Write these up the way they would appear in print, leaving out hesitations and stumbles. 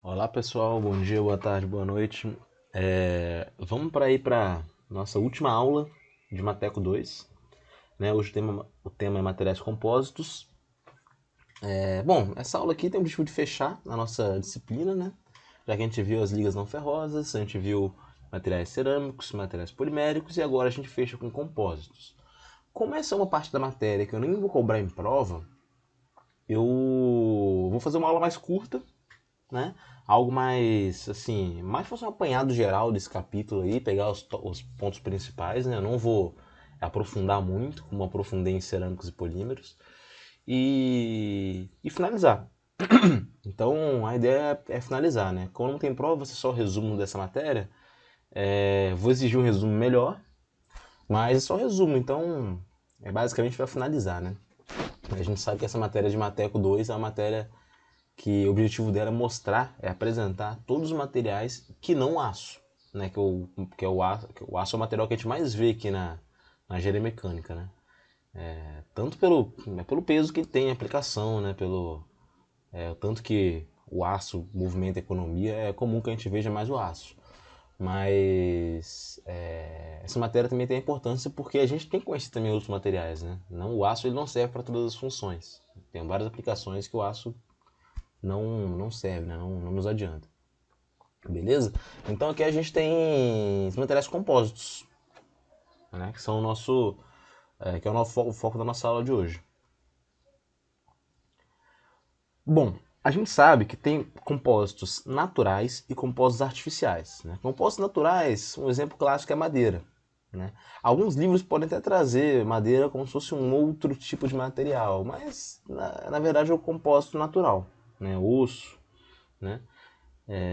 Olá pessoal, bom dia, boa tarde, boa noite. Vamos para nossa última aula de Mateco 2, né? Hoje o tema é materiais compósitos. Bom, essa aula aqui tem o objetivo de fechar a nossa disciplina, né? Já que a gente viu as ligas não ferrosas, a gente viu materiais cerâmicos, materiais poliméricos e agora a gente fecha com compósitos. Como essa é uma parte da matéria que eu nem vou cobrar em prova, eu vou fazer uma aula mais curta, né? Algo mais, assim, mais fosse um apanhado geral desse capítulo aí, pegar os pontos principais, né? Eu não vou aprofundar muito, como aprofundei em cerâmicos e polímeros, e finalizar. Então, a ideia é finalizar, né? Quando não tem prova, você só resumo dessa matéria. Vou exigir um resumo melhor, mas é só resumo, então é basicamente para finalizar, né? A gente sabe que essa matéria de Mateco 2 é uma matéria que o objetivo dela é mostrar, é apresentar todos os materiais que não aço, né? Que é o aço é o material que a gente mais vê aqui na engenharia mecânica, né? Tanto pelo peso que ele tem em aplicação, né? Tanto que o aço movimenta a economia, é comum que a gente veja mais o aço. Mas essa matéria também tem importância porque a gente tem que conhecer também outros materiais, né? Não, o aço ele não serve para todas as funções. Tem várias aplicações que o aço não serve, né? Não nos adianta. Beleza? Então aqui a gente tem os materiais compósitos, né? Que são que é o foco da nossa aula de hoje. Bom, a gente sabe que tem compósitos naturais e compósitos artificiais, né? Compósitos naturais, um exemplo clássico é a madeira, né? Alguns livros podem até trazer madeira como se fosse um outro tipo de material, mas na verdade é o compósito natural, né? Osso, né?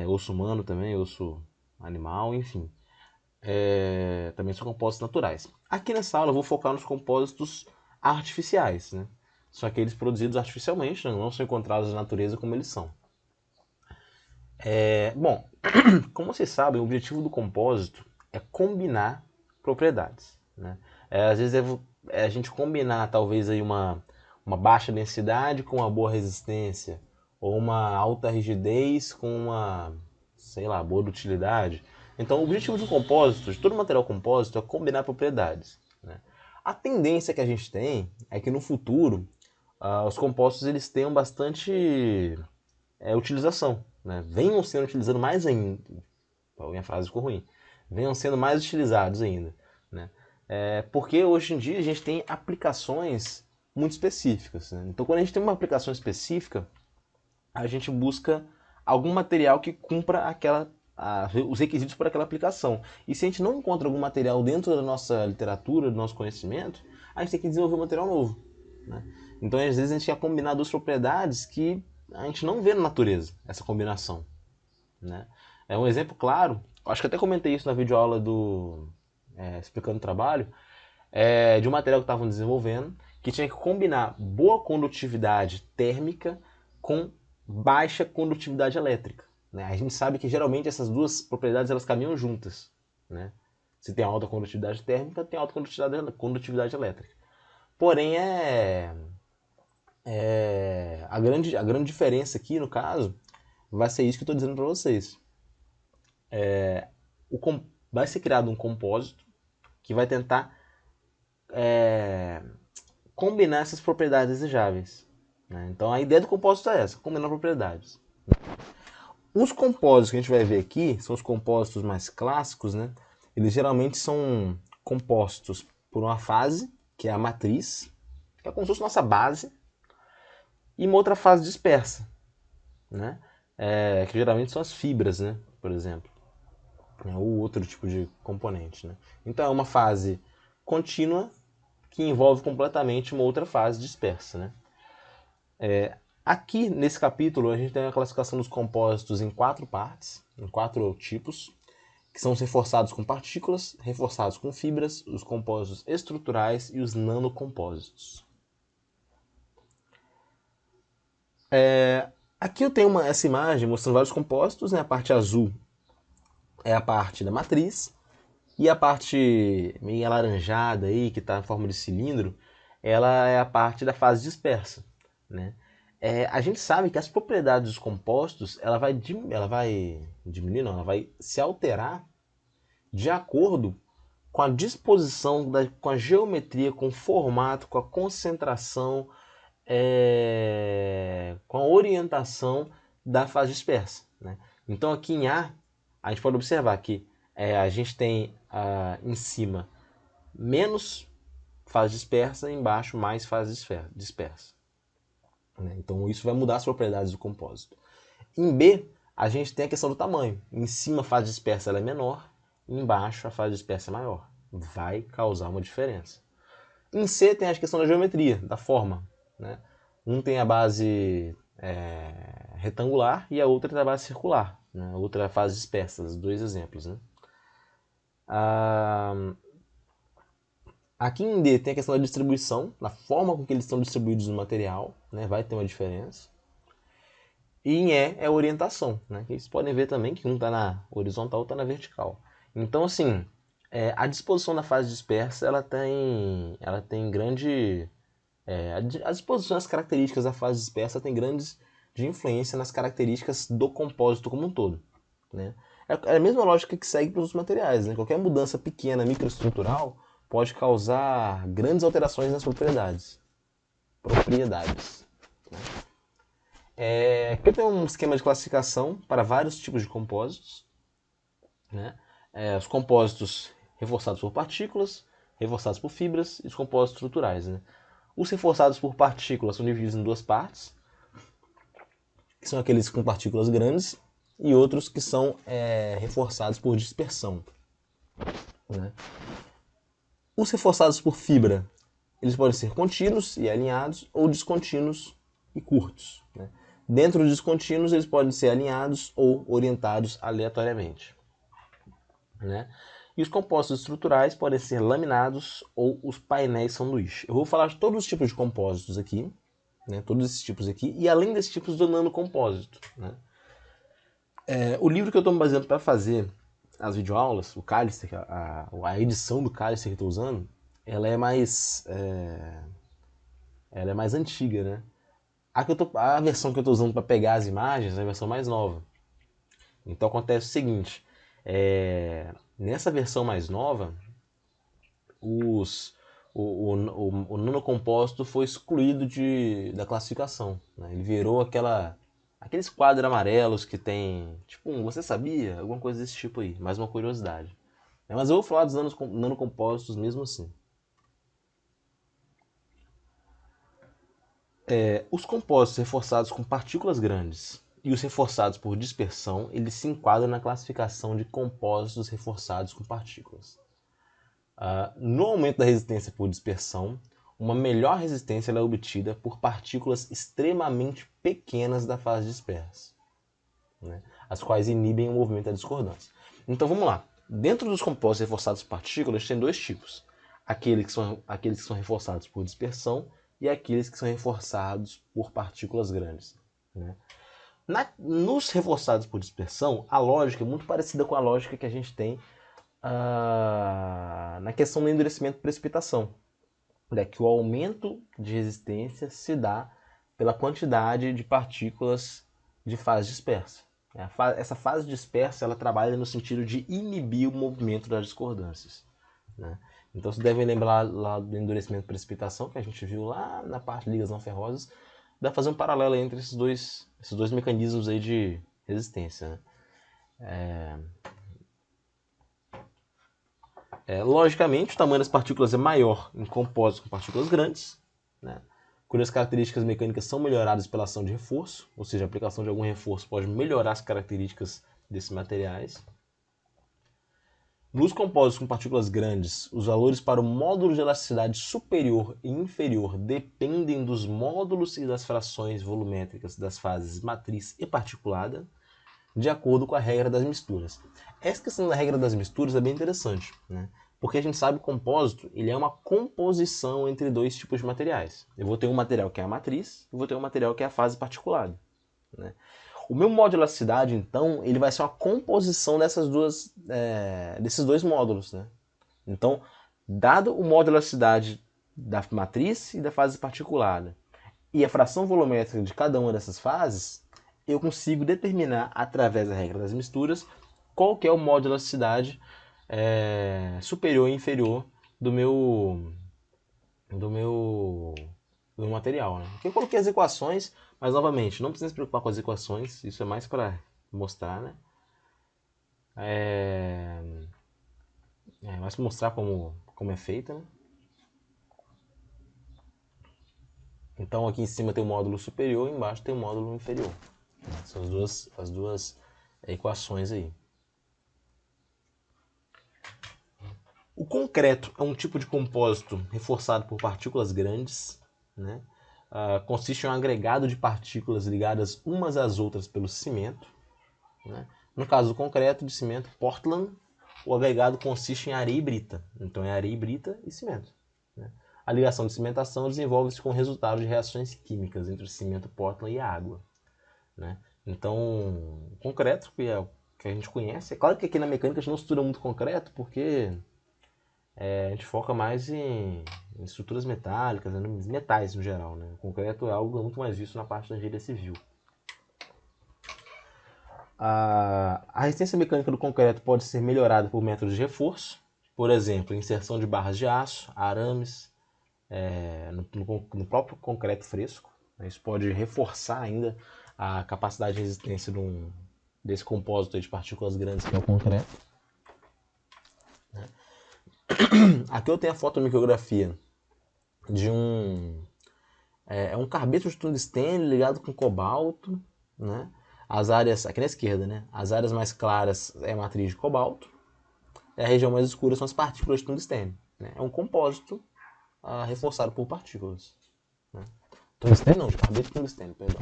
Osso humano também, osso animal, enfim. Também são compósitos naturais. Aqui nessa aula eu vou focar nos compósitos artificiais, né? São aqueles produzidos artificialmente, né? Não são encontrados na natureza como eles são. Bom, como vocês sabem, o objetivo do compósito é combinar propriedades, né? Às vezes é a gente combinar talvez aí uma baixa densidade com uma boa resistência, ou uma alta rigidez com uma, sei lá, boa dutilidade. Então o objetivo de um compósito, de todo material compósito, é combinar propriedades, né? A tendência que a gente tem é que no futuro os compostos eles tenham bastante utilização, né? Venham sendo utilizados mais ainda. A minha frase ficou ruim. Venham sendo mais utilizados ainda, né? Porque hoje em dia a gente tem aplicações muito específicas, né? Então quando a gente tem uma aplicação específica, a gente busca algum material que cumpra os requisitos para aquela aplicação. E se a gente não encontra algum material dentro da nossa literatura, do nosso conhecimento, a gente tem que desenvolver um material novo, né? Então às vezes a gente quer combinar duas propriedades que a gente não vê na natureza, essa combinação, né? É um exemplo claro, acho que até comentei isso na videoaula explicando o trabalho, de um material que estavam desenvolvendo, que tinha que combinar boa condutividade térmica com baixa condutividade elétrica, né? A gente sabe que geralmente essas duas propriedades elas caminham juntas, né? Se tem alta condutividade térmica, tem alta condutividade elétrica. Porém, a grande diferença aqui, no caso, vai ser isso que eu estou dizendo para vocês. Vai ser criado um compósito que vai tentar combinar essas propriedades desejáveis, né? Então a ideia do compósito é essa, combinar propriedades. Os compósitos que a gente vai ver aqui são os compósitos mais clássicos, né? Eles geralmente são compostos por uma fase, que é a matriz, que é como se fosse nossa base, e uma outra fase dispersa, né? Que geralmente são as fibras, né? Por exemplo, né? Ou outro tipo de componente, né? Então é uma fase contínua que envolve completamente uma outra fase dispersa, né? Aqui nesse capítulo a gente tem a classificação dos compósitos em quatro partes, em quatro tipos, que são os reforçados com partículas, reforçados com fibras, os compósitos estruturais e os nanocompósitos. Aqui eu tenho essa imagem mostrando vários compósitos, né? A parte azul é a parte da matriz e a parte meio alaranjada aí, que está em forma de cilindro, ela é a parte da fase dispersa, né? A gente sabe que as propriedades dos compostos ela vai diminuir, não, ela vai se alterar de acordo com a disposição, com a geometria, com o formato, com a concentração, com a orientação da fase dispersa, né? Então aqui em A gente pode observar que a gente tem em cima menos fase dispersa e embaixo mais fase dispersa, né? Então isso vai mudar as propriedades do compósito. Em B, a gente tem a questão do tamanho. Em cima a fase dispersa ela é menor, embaixo a fase dispersa é maior. Vai causar uma diferença. Em C tem a questão da geometria, da forma, né? Um tem a base retangular e a outra tem a base circular, né? A outra é a fase dispersa, os dois exemplos, né? Aqui em D tem a questão da distribuição, da forma com que eles estão distribuídos no material, né? Vai ter uma diferença. E em E é a orientação, né? Vocês podem ver também que um está na horizontal, outro está na vertical. Então, assim, a disposição da fase dispersa, ela tem grande... a disposição, as características da fase dispersa tem grandes de influência nas características do compósito como um todo, né? É a mesma lógica que segue para os materiais, né? Qualquer mudança pequena, microestrutural, pode causar grandes alterações nas propriedades. Né? Aqui tem um esquema de classificação para vários tipos de compósitos, né? Os compósitos reforçados por partículas, reforçados por fibras e os compósitos estruturais, né? Os reforçados por partículas são divididos em duas partes, que são aqueles com partículas grandes, e outros que são reforçados por dispersão, né? Os reforçados por fibra, eles podem ser contínuos e alinhados, ou descontínuos e curtos, né? Dentro dos descontínuos, eles podem ser alinhados ou orientados aleatoriamente, né? E os compostos estruturais podem ser laminados ou os painéis sanduíche. Eu vou falar de todos os tipos de compósitos aqui, né? Todos esses tipos aqui, e além desses tipos do nanocompósito, né? O livro que eu estou me baseando para fazer as videoaulas, o Cálice, a edição do Cálice que eu estou usando, ela é mais antiga, né? A versão que eu estou usando para pegar as imagens é a versão mais nova. Então acontece o seguinte, nessa versão mais nova, o nanocompósito foi excluído da classificação, né? Ele virou aqueles quadros amarelos que tem, tipo, você sabia? Alguma coisa desse tipo aí, mais uma curiosidade. Mas eu vou falar dos nanocompósitos mesmo assim. Os compósitos reforçados com partículas grandes e os reforçados por dispersão, eles se enquadram na classificação de compósitos reforçados com partículas. No aumento da resistência por dispersão, uma melhor resistência é obtida por partículas extremamente pequenas da fase dispersa, né? As quais inibem o movimento da discordância. Então vamos lá. Dentro dos compostos reforçados por partículas, tem dois tipos. Aqueles que são reforçados por dispersão e aqueles que são reforçados por partículas grandes, né? Nos reforçados por dispersão, a lógica é muito parecida com a lógica que a gente tem na questão do endurecimento e precipitação, né? Que o aumento de resistência se dá pela quantidade de partículas de fase dispersa. Essa fase dispersa ela trabalha no sentido de inibir o movimento das discordâncias, né? Então vocês devem lembrar lá do endurecimento e precipitação que a gente viu lá na parte de ligas não ferrosas. Dá para fazer um paralelo entre esses dois mecanismos aí de resistência, né? Logicamente, o tamanho das partículas é maior em compósitos com partículas grandes, né? Quando as características mecânicas são melhoradas pela ação de reforço, ou seja, a aplicação de algum reforço pode melhorar as características desses materiais. Nos compósitos com partículas grandes, os valores para o módulo de elasticidade superior e inferior dependem dos módulos e das frações volumétricas das fases matriz e particulada, de acordo com a regra das misturas. Essa questão da regra das misturas é bem interessante, né? Porque a gente sabe que o compósito ele é uma composição entre dois tipos de materiais. Eu vou ter um material que é a matriz e vou ter um material que é a fase particulada, né? O meu módulo de elasticidade, então, ele vai ser uma composição desses dois módulos, né? Então, dado o módulo de elasticidade da matriz e da fase particulada, e a fração volumétrica de cada uma dessas fases, eu consigo determinar, através da regra das misturas, qual que é o modo de elasticidade superior e inferior do meu, do meu, do meu material. Né? Aqui eu coloquei as equações, mas novamente, não precisa se preocupar com as equações, isso é mais para mostrar, né? Mais para mostrar como é feita, né? Então aqui em cima tem o módulo superior e embaixo tem o módulo inferior. São as duas equações aí. O concreto é um tipo de compósito reforçado por partículas grandes, né? Consiste em um agregado de partículas ligadas umas às outras pelo cimento. Né? No caso do concreto de cimento Portland, o agregado consiste em areia e brita. Então é areia e brita e cimento. Né? A ligação de cimentação desenvolve-se com o resultado de reações químicas entre o cimento Portland e a água. Né? Então, o concreto, que é o que a gente conhece, é claro que aqui na mecânica a gente não estuda muito concreto, porque a gente foca mais em estruturas metálicas, né? Metais no geral. Né? O concreto é algo muito mais visto na parte da engenharia civil. A resistência mecânica do concreto pode ser melhorada por métodos de reforço, por exemplo, inserção de barras de aço, arames, no próprio concreto fresco. Isso pode reforçar ainda a capacidade de resistência desse compósito de partículas grandes que é o concreto. Aqui eu tenho a fotomicrografia de um carbeto de tungstênio ligado com cobalto, né? As áreas, aqui na esquerda, né? As áreas mais claras é a matriz de cobalto, e a região mais escura são as partículas de tungstênio. Né? É um compósito reforçado por partículas. Né? Tungstênio não, de carbeto de tungstênio, perdão.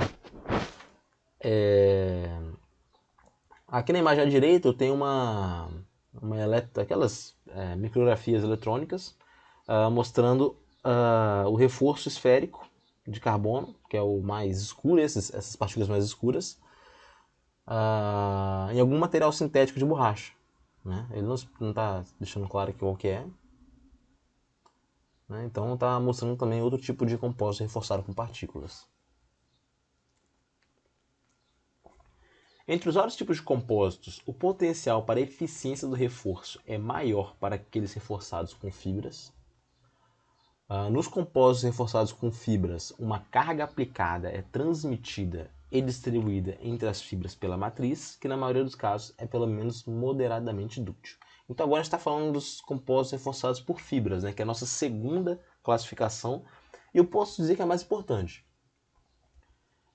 Aqui na imagem à direita eu tenho aquelas micrografias eletrônicas mostrando o reforço esférico de carbono, que é o mais escuro, essas partículas mais escuras, em algum material sintético de borracha. Né? Ele não está deixando claro aqui qual que é. Né? Então está mostrando também outro tipo de compósito reforçado com partículas. Entre os vários tipos de compósitos, o potencial para a eficiência do reforço é maior para aqueles reforçados com fibras. Nos compósitos reforçados com fibras, uma carga aplicada é transmitida e distribuída entre as fibras pela matriz, que na maioria dos casos é pelo menos moderadamente dúctil. Então agora a gente está falando dos compósitos reforçados por fibras, né, que é a nossa segunda classificação, e eu posso dizer que é a mais importante.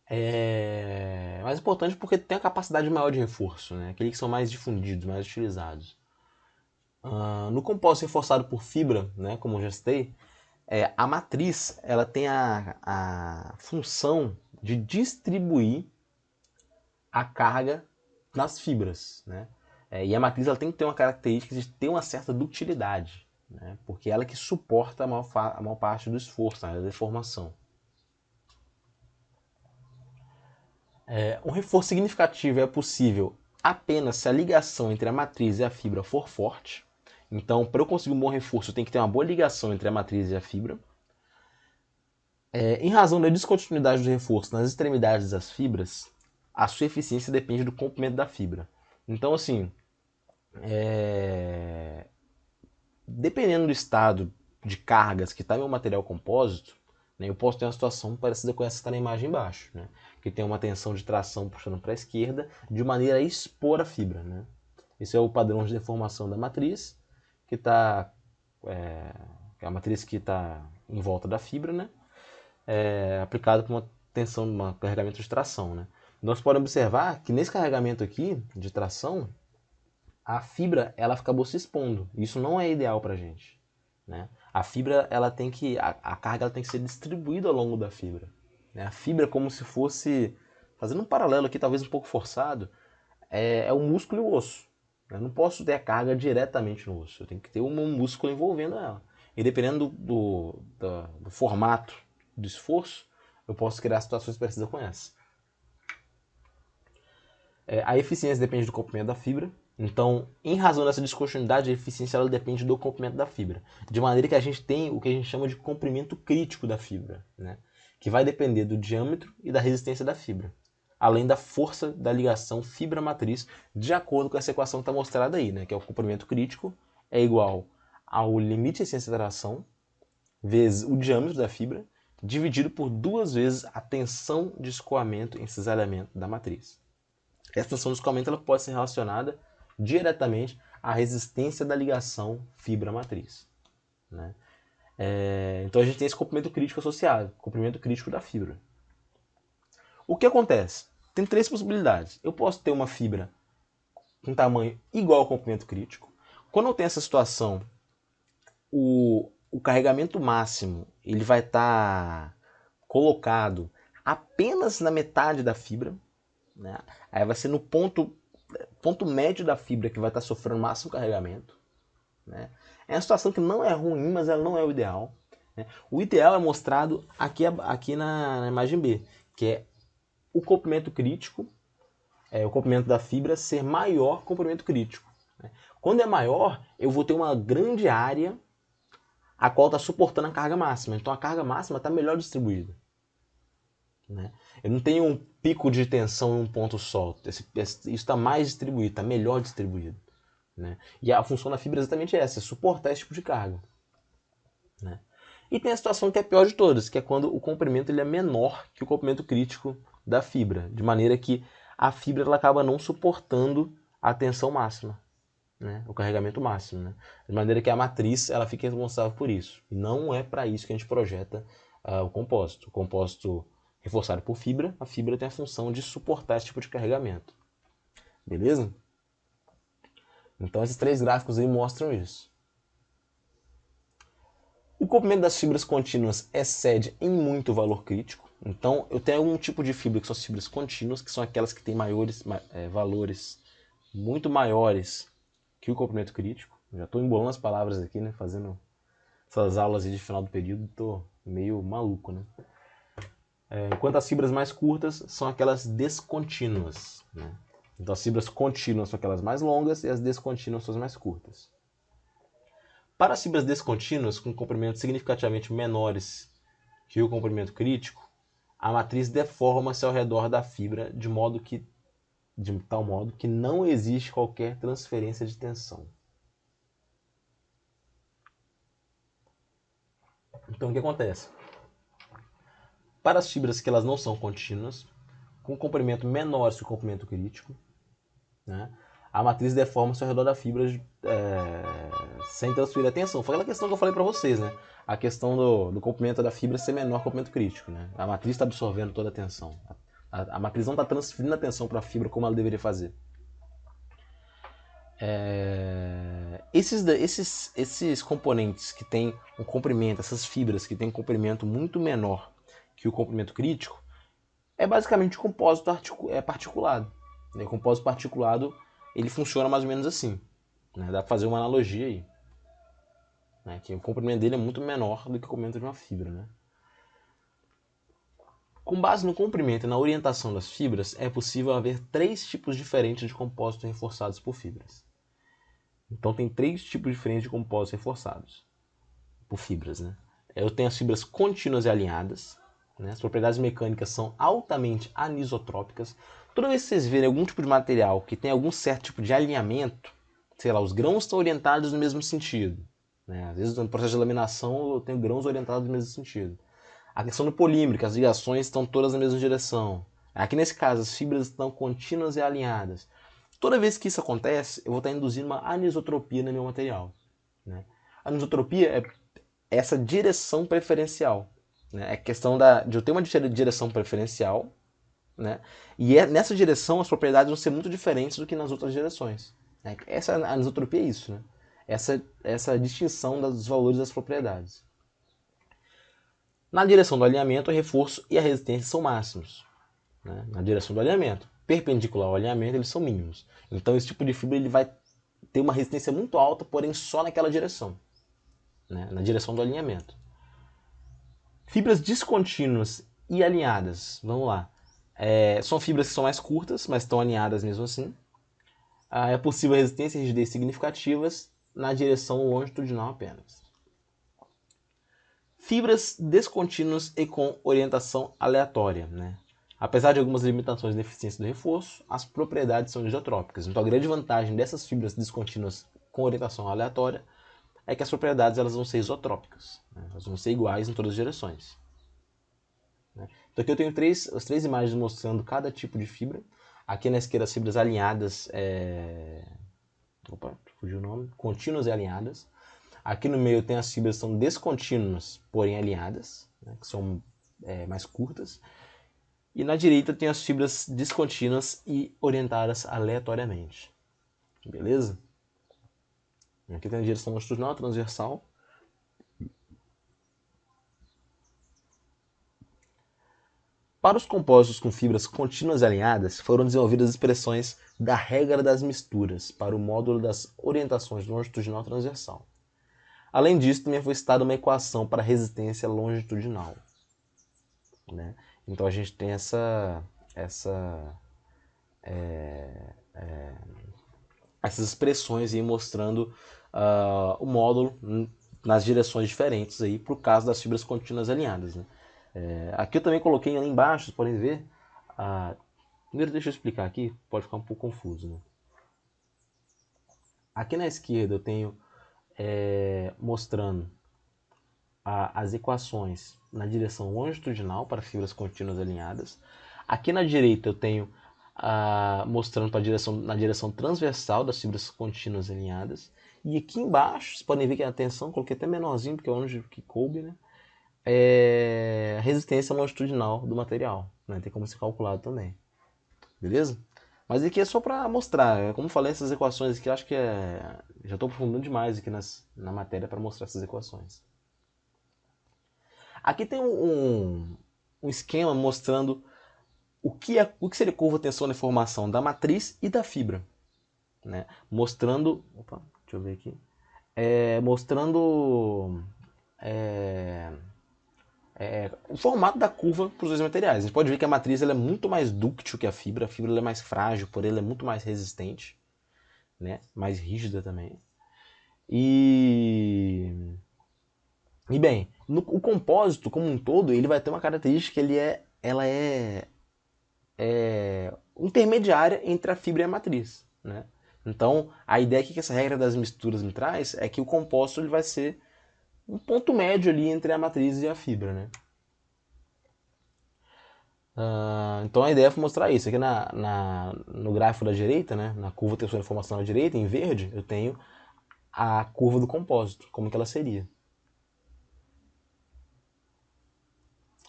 É mais importante porque tem a capacidade maior de reforço, né, aqueles que são mais difundidos, mais utilizados. No compósito reforçado por fibra, né, como eu já citei, a matriz ela tem a função de distribuir a carga nas fibras. Né? E a matriz ela tem que ter uma característica de ter uma certa ductilidade, né? Porque ela que suporta a maior parte do esforço, né? Da deformação. Um reforço significativo é possível apenas se a ligação entre a matriz e a fibra for forte. Então, para eu conseguir um bom reforço, eu tenho que ter uma boa ligação entre a matriz e a fibra. Em razão da descontinuidade do reforço nas extremidades das fibras, a sua eficiência depende do comprimento da fibra. Então, assim, dependendo do estado de cargas que está meu material compósito, né, eu posso ter uma situação parecida com essa que está na imagem embaixo, né, que tem uma tensão de tração puxando para a esquerda, de maneira a expor a fibra. Né. Esse é o padrão de deformação da matriz, que está a matriz que está em volta da fibra, né, aplicado por uma tensão, um carregamento de tração. Né. Nós podemos observar que nesse carregamento aqui de tração, a fibra ela acabou se expondo. Isso não é ideal para a gente. Né. A fibra ela tem que a carga ela tem que ser distribuída ao longo da fibra. Né. A fibra é como se fosse, fazendo um paralelo aqui talvez um pouco forçado, é o músculo e o osso. Eu não posso ter a carga diretamente no osso. Eu tenho que ter um músculo envolvendo ela. E dependendo do formato do esforço, eu posso criar situações parecidas com essa. A eficiência depende do comprimento da fibra. Então, em razão dessa descontinuidade, a eficiência ela depende do comprimento da fibra. De maneira que a gente tem o que a gente chama de comprimento crítico da fibra. Né? que vai depender do diâmetro e da resistência da fibra, além da força da ligação fibra-matriz, de acordo com essa equação que está mostrada aí, né? Que é o comprimento crítico é igual ao limite de resistência da tração vezes o diâmetro da fibra, dividido por 2 vezes a tensão de escoamento em cisalhamento da matriz. Essa tensão de escoamento ela pode ser relacionada diretamente à resistência da ligação fibra-matriz, né? Então a gente tem esse comprimento crítico associado, comprimento crítico da fibra. O que acontece? Tem 3 possibilidades. Eu posso ter uma fibra com tamanho igual ao comprimento crítico. Quando eu tenho essa situação, o carregamento máximo ele vai estar colocado apenas na metade da fibra, né? Aí vai ser no ponto médio da fibra que vai estar sofrendo o máximo carregamento, né? É uma situação que não é ruim, mas ela não é o ideal, né? O ideal é mostrado aqui na imagem B, que é o comprimento crítico, o comprimento da fibra ser maior que o comprimento crítico, né? Quando é maior, eu vou ter uma grande área a qual está suportando a carga máxima. Então a carga máxima está melhor distribuída, né? Eu não tenho um pico de tensão em um ponto só. Isso está mais distribuído, está melhor distribuído, né? E a função da fibra é exatamente essa, é suportar esse tipo de carga, né? E tem a situação que é a pior de todas, que é quando o comprimento ele é menor que o comprimento crítico da fibra, de maneira que a fibra ela acaba não suportando a tensão máxima, né? O carregamento máximo, né? De maneira que a matriz ela fica responsável por isso. E não é para isso que a gente projeta o compósito. O compósito reforçado por fibra, a fibra tem a função de suportar esse tipo de carregamento. Beleza? Então esses 3 gráficos aí mostram isso. O comprimento das fibras contínuas excede em muito o valor crítico. Então eu tenho algum tipo de fibra que são as fibras contínuas, que são aquelas que têm valores muito maiores que o comprimento crítico. Já estou embolando as palavras aqui, né? Fazendo essas aulas de final do período, estou meio maluco, né? Enquanto as fibras mais curtas são aquelas descontínuas, né? Então as fibras contínuas são aquelas mais longas e as descontínuas são as mais curtas. Para as fibras descontínuas, com comprimentos significativamente menores que o comprimento crítico, a matriz deforma-se ao redor da fibra de tal modo que não existe qualquer transferência de tensão. Então o que acontece? Para as fibras que elas não são contínuas, com comprimento menor que o comprimento crítico, né, a matriz deforma-se ao redor da fibra sem transferir a tensão. Foi aquela questão que eu falei para vocês, né? A questão do comprimento da fibra ser menor que o comprimento crítico, né? A matriz está absorvendo toda a tensão. A matriz não está transferindo a tensão para a fibra como ela deveria fazer. Esses componentes que têm um comprimento, essas fibras que têm um comprimento muito menor que o comprimento crítico, é basicamente o compósito particulado. O compósito particulado ele funciona mais ou menos assim, né? Dá para fazer uma analogia aí, né? Que o comprimento dele é muito menor do que o comprimento de uma fibra, né? Com base no comprimento e na orientação das fibras, é possível haver 3 tipos diferentes de compósitos reforçados por fibras. Então tem 3 tipos diferentes de compósitos reforçados por fibras, né? Eu tenho as fibras contínuas e alinhadas, né? As propriedades mecânicas são altamente anisotrópicas. Toda vez que vocês verem algum tipo de material que tem algum certo tipo de alinhamento, sei lá, os grãos estão orientados no mesmo sentido, né? Às vezes no processo de laminação eu tenho grãos orientados no mesmo sentido. A questão do polímero, que as ligações estão todas na mesma direção. Aqui nesse caso, as fibras estão contínuas e alinhadas. Toda vez que isso acontece, eu vou estar induzindo uma anisotropia no meu material, né? A anisotropia é essa direção preferencial, né? É questão de eu ter uma direção preferencial, né? E nessa direção as propriedades vão ser muito diferentes do que nas outras direções, né? Essa anisotropia é isso, né? Essa distinção dos valores das propriedades. Na direção do alinhamento, o reforço e a resistência são máximos, né? Na direção do alinhamento, perpendicular ao alinhamento, eles são mínimos. Então esse tipo de fibra ele vai ter uma resistência muito alta, porém só naquela direção, né? Na direção do alinhamento. Fibras descontínuas e alinhadas, vamos lá. São fibras que são mais curtas, mas estão alinhadas mesmo assim. É possível resistência e rigidez significativas na direção longitudinal apenas. Fibras descontínuas e com orientação aleatória, né? Apesar de algumas limitações e deficiências do reforço, as propriedades são isotrópicas. Então a grande vantagem dessas fibras descontínuas com orientação aleatória é que as propriedades elas vão ser isotrópicas, né? Elas vão ser iguais em todas as direções, né? Então aqui eu tenho as três imagens mostrando cada tipo de fibra. Aqui na esquerda as fibras alinhadas, fugiu o nome, contínuas e alinhadas. Aqui no meio tem as fibras que são descontínuas, porém alinhadas, né, que são mais curtas. E na direita tem as fibras descontínuas e orientadas aleatoriamente. Beleza? Aqui tem a direção longitudinal, transversal. Para os compósitos com fibras contínuas e alinhadas, foram desenvolvidas expressões da regra das misturas para o módulo das orientações longitudinal transversal. Além disso, também foi citada uma equação para resistência longitudinal, né? Então a gente tem essas expressões aí mostrando o módulo nas direções diferentes aí para o caso das fibras contínuas alinhadas, né? Aqui eu também coloquei ali embaixo, vocês podem ver. Primeiro deixa eu explicar aqui, pode ficar um pouco confuso, né? Aqui na esquerda eu tenho mostrando as equações na direção longitudinal para fibras contínuas alinhadas. Aqui na direita eu tenho mostrando na direção transversal das fibras contínuas alinhadas. E aqui embaixo, vocês podem ver que a tensão, coloquei até menorzinho, porque é onde que coube, né? A resistência longitudinal do material, né? Tem como ser calculado também. Beleza? Mas aqui é só para mostrar. Como eu falei, essas equações aqui, eu acho que já estou aprofundando demais aqui na matéria para mostrar essas equações. Aqui tem um esquema mostrando o que seria curva tensão de formação da matriz e da fibra, né? Mostrando, deixa eu ver aqui, mostrando o formato da curva para os dois materiais. A gente pode ver que a matriz ela é muito mais dúctil que a fibra ela é mais frágil, porém ela é muito mais resistente, né? Mais rígida também. E bem, o compósito como um todo, ele vai ter uma característica que ela é intermediária entre a fibra e a matriz, né? Então, a ideia que essa regra das misturas me traz é que o composto ele vai ser um ponto médio ali entre a matriz e a fibra, né? Então a ideia foi mostrar isso. Aqui no gráfico da direita, né, na curva tensor de formação da direita, em verde, eu tenho a curva do compósito, como que ela seria.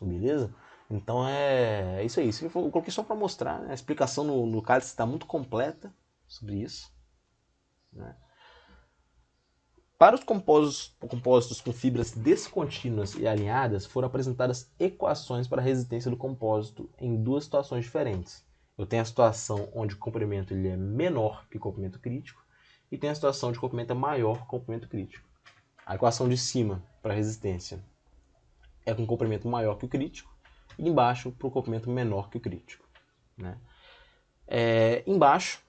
Beleza? Então é isso aí. Isso eu coloquei só para mostrar, né? A explicação no cálice está muito completa sobre isso, né? Para os compósitos com fibras descontínuas e alinhadas, foram apresentadas equações para a resistência do compósito em duas situações diferentes. Eu tenho a situação onde o comprimento ele é menor que o comprimento crítico e tem a situação onde o comprimento é maior que o comprimento crítico. A equação de cima para a resistência é com comprimento maior que o crítico e embaixo para o comprimento menor que o crítico, né? Embaixo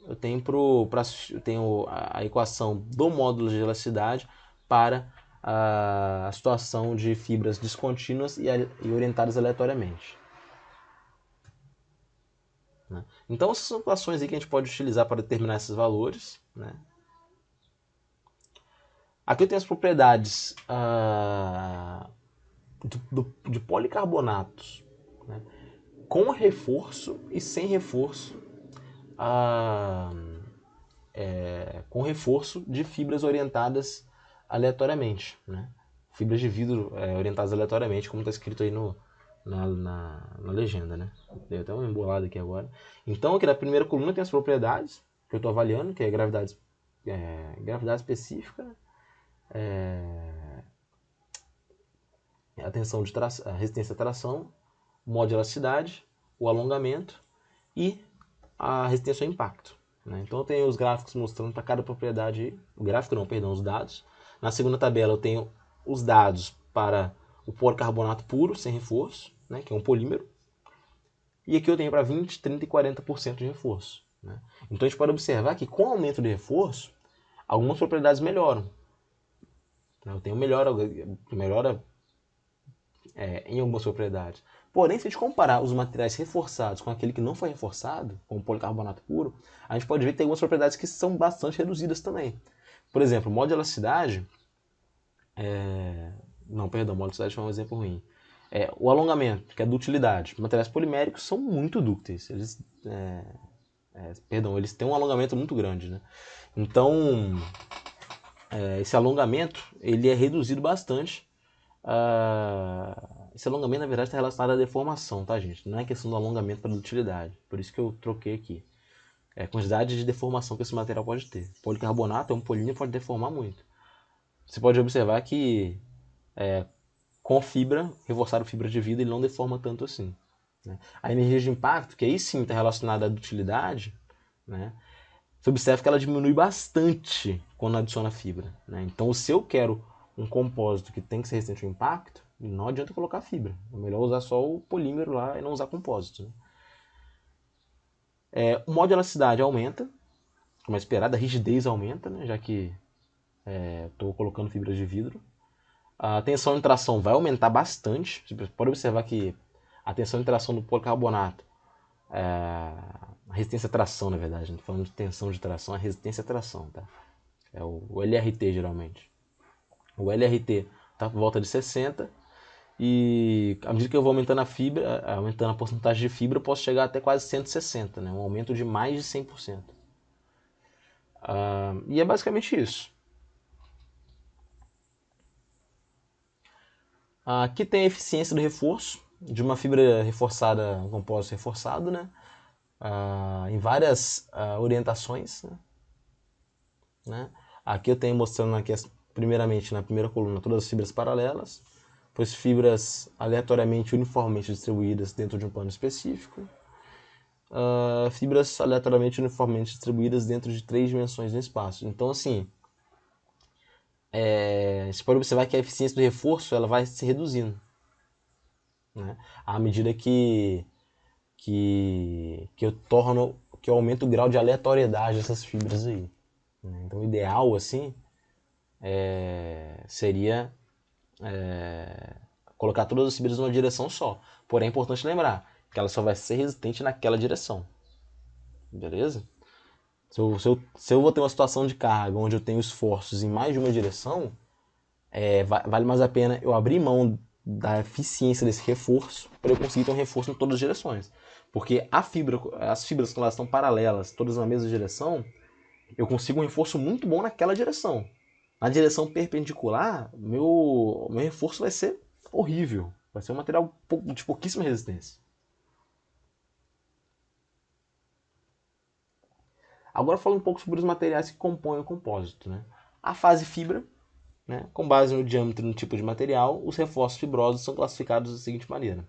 eu tenho a equação do módulo de elasticidade para a situação de fibras descontínuas e orientadas aleatoriamente, né? Então essas são equações aí que a gente pode utilizar para determinar esses valores, né? Aqui eu tenho as propriedades de policarbonatos, né, com reforço e sem reforço, com reforço de fibras orientadas aleatoriamente, né? Fibras de vidro orientadas aleatoriamente, como está escrito aí na legenda, né? Deu até uma embolada aqui agora. Então aqui na primeira coluna tem as propriedades que eu estou avaliando, que é gravidade específica, a resistência à tração, o modo de elasticidade, o alongamento e a resistência ao impacto, né? Então eu tenho os gráficos mostrando para cada propriedade, os dados. Na segunda tabela eu tenho os dados para o policarbonato puro, sem reforço, né, que é um polímero. E aqui eu tenho para 20, 30 e 40% de reforço, né? Então a gente pode observar que com o aumento de reforço, algumas propriedades melhoram. Eu tenho melhora em algumas propriedades. Porém, se a gente comparar os materiais reforçados com aquele que não foi reforçado, como o policarbonato puro, a gente pode ver que tem algumas propriedades que são bastante reduzidas também. Por exemplo, o modo de elasticidade... Não, perdão, modo de elasticidade foi um exemplo ruim. O alongamento, que é dutilidade. Materiais poliméricos são muito dúcteis. Eles têm um alongamento muito grande, né? Então, esse alongamento ele é reduzido bastante. Esse alongamento, na verdade, está relacionado à deformação, tá, gente? Não é questão do alongamento para dutilidade. Por isso que eu troquei aqui. É a quantidade de deformação que esse material pode ter. Policarbonato é um polímero, pode deformar muito. Você pode observar que com fibra, reforçado fibra de vidro, ele não deforma tanto assim. Né? A energia de impacto, que aí sim está relacionada à dutilidade, né? Você observa que ela diminui bastante quando adiciona fibra. Né? Então, se eu quero um compósito que tem que ser resistente ao impacto, não adianta colocar fibra. É melhor usar só o polímero lá e não usar compósito. Né? O modo de elasticidade aumenta, como é esperado, a rigidez aumenta, né? Já que estou colocando fibras de vidro. A tensão de tração vai aumentar bastante. Você pode observar que a tensão de tração do policarbonato, a resistência à tração, na verdade, não estou falando de tensão de tração, a resistência à tração, tá? É o LRT, geralmente. O LRT está por volta de 60 e à medida que eu vou aumentando a fibra, aumentando a porcentagem de fibra, eu posso chegar até quase 160, né? Um aumento de mais de 100%. E é basicamente isso. Aqui tem a eficiência do reforço, de uma fibra reforçada, um compósito reforçado, né? Em várias orientações. Né? Aqui eu tenho mostrando aqui, primeiramente, na primeira coluna, todas as fibras paralelas, depois fibras aleatoriamente uniformemente distribuídas dentro de um plano específico, fibras aleatoriamente uniformemente distribuídas dentro de 3 dimensões no espaço. Então, assim, você pode observar que a eficiência do reforço ela vai se reduzindo, né? À medida que eu aumento o grau de aleatoriedade dessas fibras aí. Né? Então, o ideal, assim, seria colocar todas as fibras numa direção só. Porém, é importante lembrar que ela só vai ser resistente naquela direção. Beleza? Se eu vou ter uma situação de carga onde eu tenho esforços em mais de uma direção, vale mais a pena eu abrir mão da eficiência desse reforço para eu conseguir ter um reforço em todas as direções. Porque as fibras, quando elas estão paralelas, todas na mesma direção, eu consigo um reforço muito bom naquela direção. Na direção perpendicular, meu reforço vai ser horrível. Vai ser um material de pouquíssima resistência. Agora falando um pouco sobre os materiais que compõem o compósito. Né? A fase fibra, né? Com base no diâmetro e no tipo de material, os reforços fibrosos são classificados da seguinte maneira.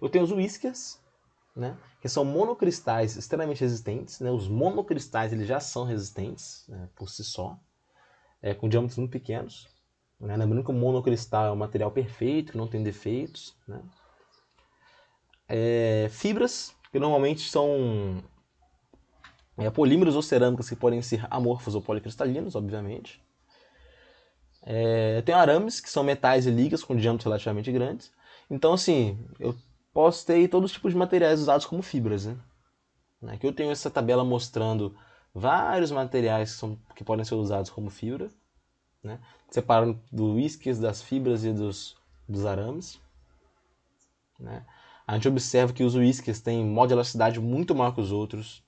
Eu tenho os whiskers, né? Que são monocristais extremamente resistentes. Né? Os monocristais eles já são resistentes, né? Por si só, com diâmetros muito pequenos. Né? Lembrando que o monocristal é um material perfeito, que não tem defeitos. Né? Fibras, que normalmente são polímeros ou cerâmicas que podem ser amorfos ou policristalinos, obviamente. Tem arames, que são metais e ligas com diâmetros relativamente grandes. Então, assim, eu posso ter todos os tipos de materiais usados como fibras. Né? Aqui eu tenho essa tabela mostrando vários materiais que podem ser usados como fibra. Né? Separando do whiskers, das fibras e dos arames. Né? A gente observa que os whiskers têm modo de elasticidade muito maior que os outros.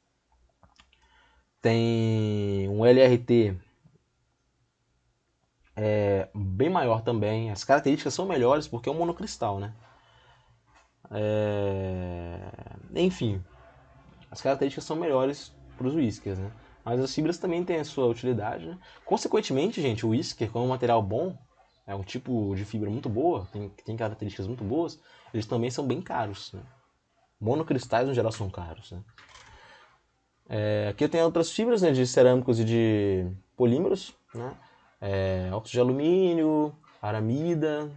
Tem um LRT bem maior também. As características são melhores porque é um monocristal, né? Enfim, as características são melhores para os whiskers, né? Mas as fibras também têm a sua utilidade, né? Consequentemente, gente, o whisker, como um material bom, é um tipo de fibra muito boa, tem características muito boas, eles também são bem caros, né? Monocristais, no geral, são caros, né? Aqui eu tenho outras fibras, né, de cerâmicos e de polímeros, né? Óxido de alumínio, aramida,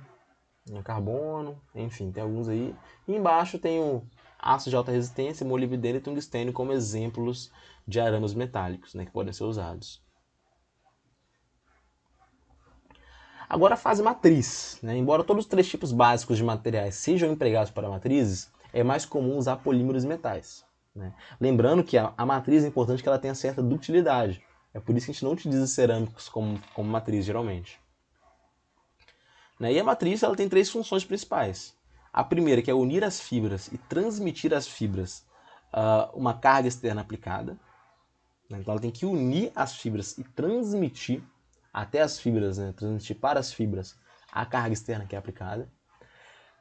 carbono, enfim, tem alguns aí. E embaixo tem o aço de alta resistência, molibdênio e tungstênio como exemplos de arames metálicos, né, que podem ser usados. Agora a fase matriz, né? Embora todos os três tipos básicos de materiais sejam empregados para matrizes, é mais comum usar polímeros e metais, né? Lembrando que a matriz é importante que ela tenha certa ductilidade. É por isso que a gente não utiliza cerâmicos como matriz, geralmente. Né? E a matriz ela tem três funções principais. A primeira, que é unir as fibras e transmitir às fibras uma carga externa aplicada. Né? Então ela tem que unir as fibras e transmitir até as fibras, né? Transmitir para as fibras a carga externa que é aplicada.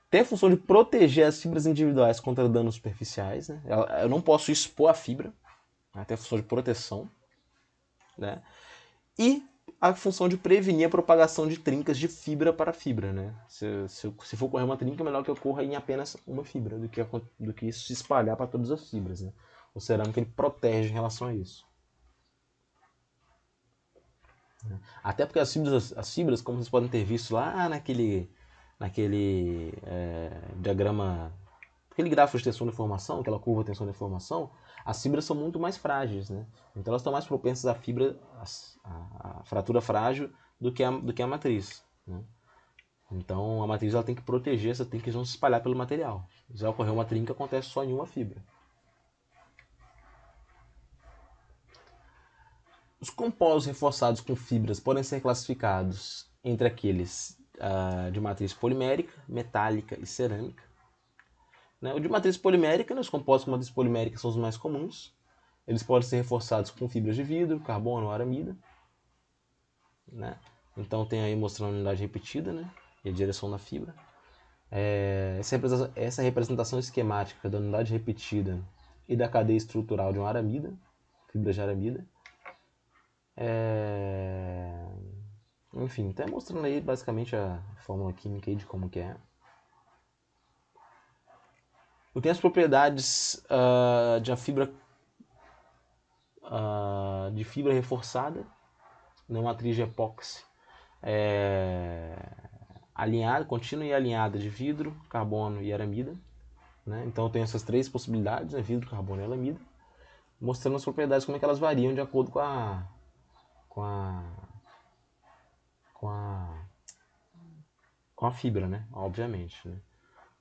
Tem a função de proteger as fibras individuais contra danos superficiais. Né? Eu não posso expor a fibra, né? Tem a função de proteção. Né? E a função de prevenir a propagação de trincas de fibra para fibra. Né? Se for ocorrer uma trinca, é melhor que ocorra em apenas uma fibra do que isso se espalhar para todas as fibras. Né? O cerâmico ele protege em relação a isso. Até porque as fibras, como vocês podem ter visto lá naquele diagrama, aquele gráfico de tensão de deformação, aquela curva de tensão de deformação, as fibras são muito mais frágeis, né? Então elas estão mais propensas à fratura frágil do que a matriz, né? Então a matriz ela tem que proteger essa trinca, não se espalhar pelo material. Se ocorrer uma trinca, acontece só em uma fibra. Os compósitos reforçados com fibras podem ser classificados entre aqueles de matriz polimérica, metálica e cerâmica. Né? O de matriz polimérica, né, os compostos com matriz polimérica são os mais comuns. Eles podem ser reforçados com fibras de vidro, carbono ou aramida. Né? Então tem aí mostrando a unidade repetida, né, e a direção da fibra. Essa representação esquemática da unidade repetida e da cadeia estrutural de uma aramida, fibras de aramida. Enfim, está mostrando aí basicamente a fórmula química aí de como que é. Eu tenho as propriedades de fibra reforçada, na matriz de epóxi, alinhada, contínua e alinhada de vidro, carbono e aramida. Né? Então eu tenho essas três possibilidades, né? Vidro, carbono e aramida, mostrando as propriedades, como é que elas variam de acordo com a fibra, né? Obviamente. Né?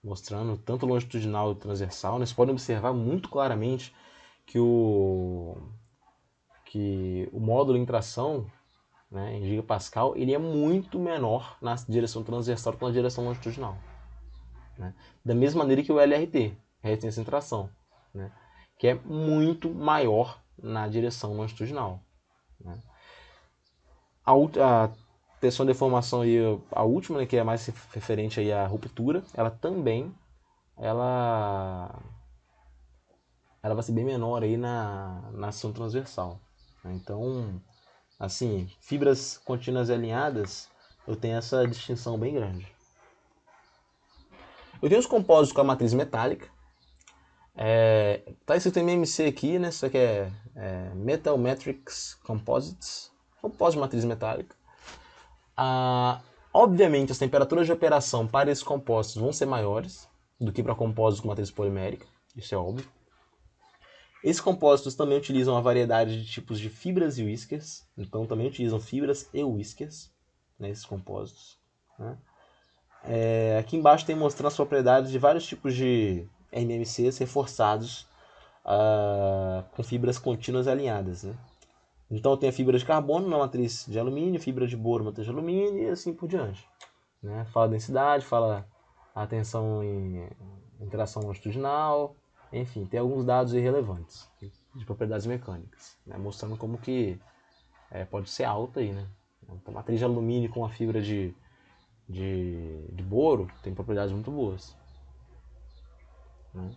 Mostrando tanto longitudinal e transversal. Né? Vocês podem observar muito claramente que o módulo em tração, né, em gigapascal, ele é muito menor na direção transversal do que na direção longitudinal. Né? Da mesma maneira que o LRT, resistência em tração, né, que é muito maior na direção longitudinal. Né? A tensão de deformação, aí, a última, né, que é mais referente aí à ruptura, ela também vai ser bem menor aí na ação transversal. Então, assim, fibras contínuas e alinhadas, eu tenho essa distinção bem grande. Eu tenho os compósitos com a matriz metálica. Tá escrito MMC aqui, né? Isso aqui é Metal Matrix Composites. Compósito de matriz metálica. Obviamente, as temperaturas de operação para esses compostos vão ser maiores do que para compósitos com matriz polimérica. Isso é óbvio. Esses compósitos também utilizam uma variedade de tipos de fibras e whiskers. Então, também utilizam fibras e whiskers nesses compósitos. Né? Aqui embaixo tem mostrando as propriedades de vários tipos de MMCs reforçados com fibras contínuas alinhadas. Né? Então tem a fibra de carbono na matriz de alumínio, fibra de boro na matriz de alumínio e assim por diante. Né? Fala a densidade, fala a tensão em interação longitudinal, enfim, tem alguns dados irrelevantes de propriedades mecânicas, né? Mostrando como que pode ser alta aí, né? Então, a matriz de alumínio com a fibra de boro tem propriedades muito boas. Né?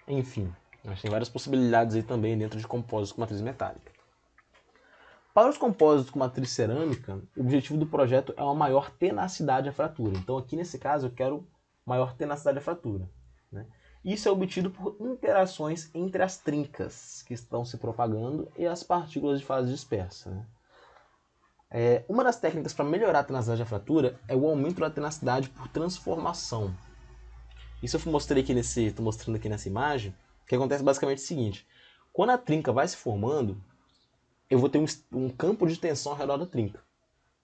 Enfim, nós tem várias possibilidades aí também dentro de compósitos com matriz metálica. Para os compósitos com matriz cerâmica, o objetivo do projeto é uma maior tenacidade à fratura. Então aqui nesse caso eu quero maior tenacidade à fratura. Né? Isso é obtido por interações entre as trincas que estão se propagando e as partículas de fase dispersa. Né? Uma das técnicas para melhorar a tenacidade da fratura é o aumento da tenacidade por transformação. Isso eu mostrei aqui estou mostrando aqui nessa imagem, que acontece basicamente o seguinte: quando a trinca vai se formando, eu vou ter um campo de tensão ao redor da trinca.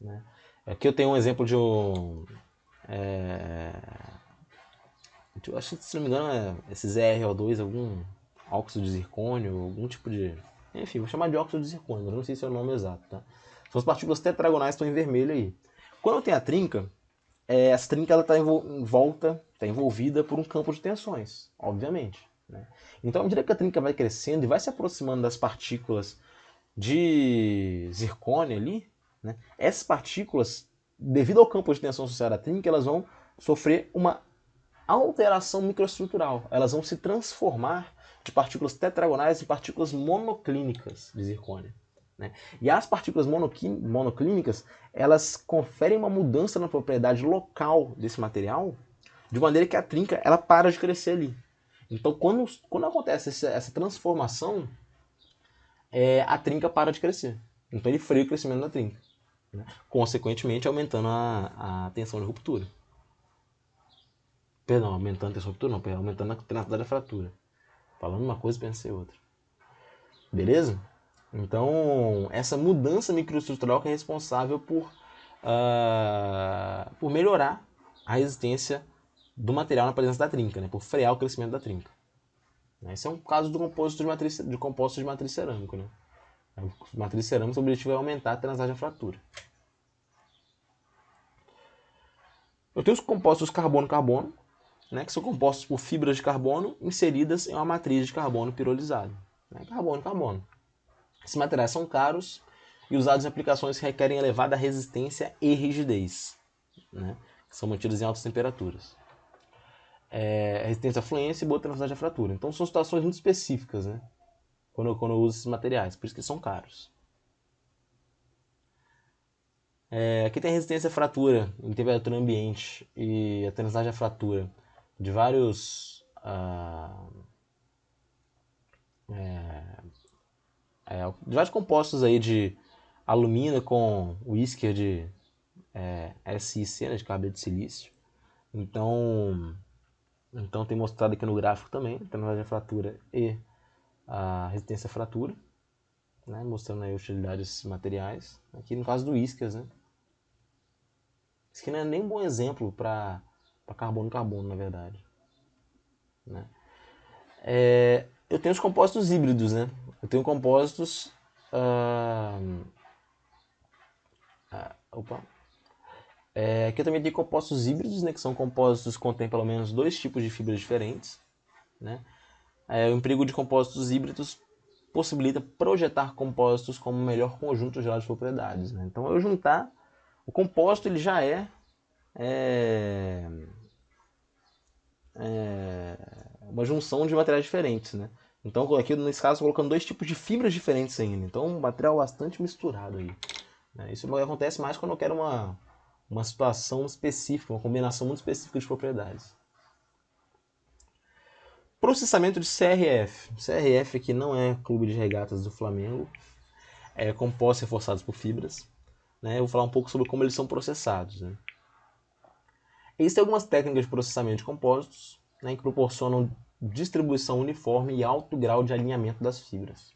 Né? Aqui eu tenho um exemplo de um... acho que, se não me engano, é esse ZrO2, algum óxido de zircônio, algum tipo de... Enfim, vou chamar de óxido de zircônio, mas não sei se é o nome exato, tá? São as partículas tetragonais que estão em vermelho aí. Quando eu tenho a trinca, essa trinca está envolvida por um campo de tensões, obviamente. Né? Então, à medida que a trinca vai crescendo e vai se aproximando das partículas de zircônio ali, né, essas partículas, devido ao campo de tensão associado à trinca, elas vão sofrer uma alteração microestrutural. Elas vão se transformar de partículas tetragonais em partículas monoclínicas de zircônio. Né? E as partículas monoclínicas, elas conferem uma mudança na propriedade local desse material, de maneira que a trinca ela para de crescer ali. Então, quando acontece essa transformação, a trinca para de crescer. Então, ele freia o crescimento da trinca. Né? Consequentemente, aumentando a tensão de ruptura. Perdão, aumentando a tensão de ruptura, não, aumentando a tenacidade da fratura. Falando uma coisa, pensei outra. Beleza? Então, essa mudança microestrutural que é responsável por melhorar a resistência do material na presença da trinca, né? Por frear o crescimento da trinca. Esse é um caso do composto de matriz cerâmico. Né? A matriz cerâmica, o objetivo é aumentar a tenacidade da fratura. Eu tenho os compostos carbono-carbono, né? Que são compostos por fibras de carbono inseridas em uma matriz de carbono pirolizado. Né? Carbono-carbono. Esses materiais são caros e usados em aplicações que requerem elevada resistência e rigidez, né? Que são mantidas em altas temperaturas. Resistência à fluência e boa tenacidade à fratura. Então são situações muito específicas, né? Quando eu uso esses materiais, por isso que são caros. Aqui tem resistência à fratura em temperatura ambiente e a tenacidade à fratura de vários compostos aí de alumina com whisker de SiC, né, de carbonato de silício. Então tem mostrado aqui no gráfico também a tenacidade à fratura e a resistência à fratura, né, mostrando aí a utilidade desses materiais. Aqui no caso do whiskers, né? Isso aqui não é nem um bom exemplo para carbono-carbono, na verdade. Né? Eu tenho os compostos híbridos, né? Eu tenho compostos... aqui eu também tenho compostos híbridos, né? Que são compostos que contêm pelo menos 2 tipos de fibras diferentes. Né? O emprego de compostos híbridos possibilita projetar compostos como o melhor conjunto geral de propriedades. Né? Então, eu juntar... O composto ele já uma junção de materiais diferentes, né? Então, aqui nesse caso, colocando 2 tipos de fibras diferentes ainda. Então, um material bastante misturado aí. Né? Isso acontece mais quando eu quero uma situação específica, uma combinação muito específica de propriedades. Processamento de CRF. CRF aqui não é Clube de Regatas do Flamengo. É compostos reforçados por fibras. Né? Eu vou falar um pouco sobre como eles são processados. Né? Existem algumas técnicas de processamento de compostos, né, que proporcionam distribuição uniforme e alto grau de alinhamento das fibras.